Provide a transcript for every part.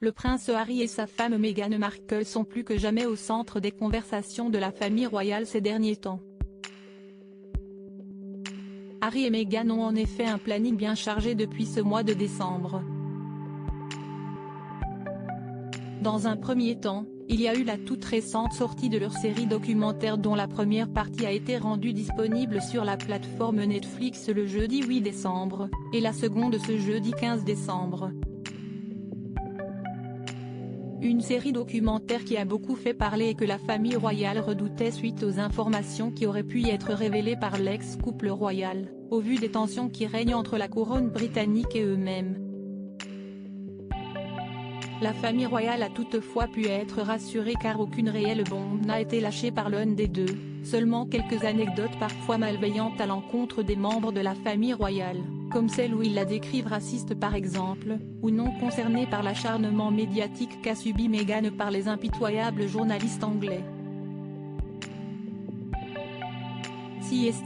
Le prince Harry et sa femme Meghan Markle sont plus que jamais au centre des conversations de la famille royale ces derniers temps. Harry et Meghan ont en effet un planning bien chargé depuis ce mois de décembre. Dans un premier temps, il y a eu la toute récente sortie de leur série documentaire dont la première partie a été rendue disponible sur la plateforme Netflix le jeudi 8 décembre, et la seconde ce jeudi 15 décembre. Une série documentaire qui a beaucoup fait parler et que la famille royale redoutait suite aux informations qui auraient pu y être révélées par l'ex-couple royal, au vu des tensions qui règnent entre la couronne britannique et eux-mêmes. La famille royale a toutefois pu être rassurée car aucune réelle bombe n'a été lâchée par l'un des deux, seulement quelques anecdotes parfois malveillantes à l'encontre des membres de la famille royale, comme celle où ils la décrivent raciste par exemple, ou non concernée par l'acharnement médiatique qu'a subi Meghan par les impitoyables journalistes anglais.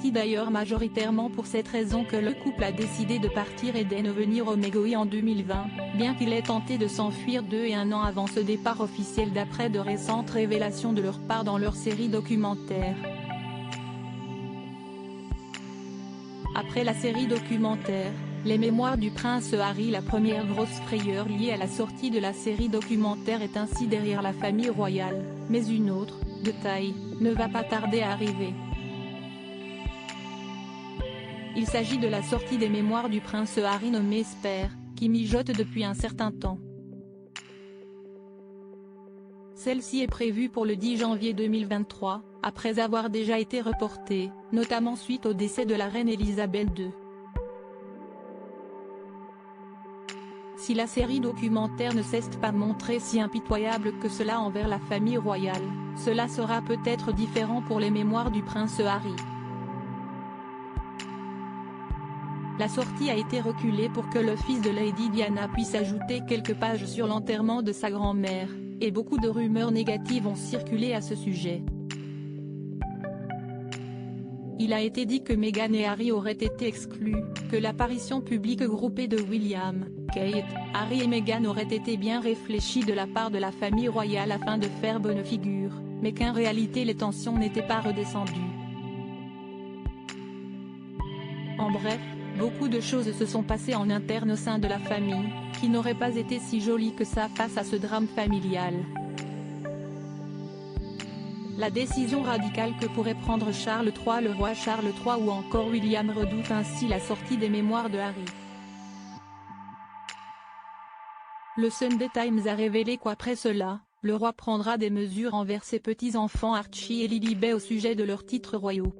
C'est d'ailleurs majoritairement pour cette raison que le couple a décidé de partir et d'en venir au Mégoï en 2020, bien qu'il ait tenté de s'enfuir 2 et 1 an avant ce départ officiel d'après de récentes révélations de leur part dans leur série documentaire. Après la série documentaire, Les Mémoires du prince Harry, la première grosse frayeur liée à la sortie de la série documentaire est ainsi derrière la famille royale, mais une autre, de taille, ne va pas tarder à arriver. Il s'agit de la sortie des mémoires du prince Harry nommé Spare, qui mijote depuis un certain temps. Celle-ci est prévue pour le 10 janvier 2023, après avoir déjà été reportée, notamment suite au décès de la reine Elisabeth II. Si la série documentaire ne s'est pas montrée si impitoyable que cela envers la famille royale, cela sera peut-être différent pour les mémoires du prince Harry. La sortie a été reculée pour que le fils de Lady Diana puisse ajouter quelques pages sur l'enterrement de sa grand-mère, et beaucoup de rumeurs négatives ont circulé à ce sujet. Il a été dit que Meghan et Harry auraient été exclus, que l'apparition publique groupée de William, Kate, Harry et Meghan aurait été bien réfléchie de la part de la famille royale afin de faire bonne figure, mais qu'en réalité les tensions n'étaient pas redescendues. En bref, beaucoup de choses se sont passées en interne au sein de la famille, qui n'auraient pas été si jolies que ça face à ce drame familial. La décision radicale que pourrait prendre Charles III, le roi Charles III ou encore William redoute ainsi la sortie des mémoires de Harry. Le Sunday Times a révélé qu'après cela, le roi prendra des mesures envers ses petits-enfants Archie et Lilibet au sujet de leurs titres royaux.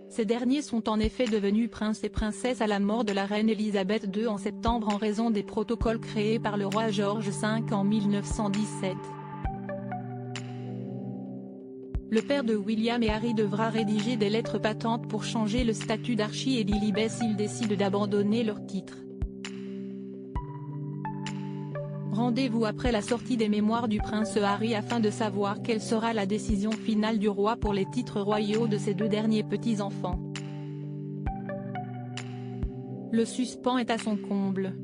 Ces derniers sont en effet devenus princes et princesses à la mort de la reine Elisabeth II en septembre en raison des protocoles créés par le roi George V en 1917. Le père de William et Harry devra rédiger des lettres patentes pour changer le statut d'Archie et Lilibet s'ils décident d'abandonner leur titre. Rendez-vous après la sortie des mémoires du prince Harry afin de savoir quelle sera la décision finale du roi pour les titres royaux de ses 2 derniers petits-enfants. Le suspens est à son comble.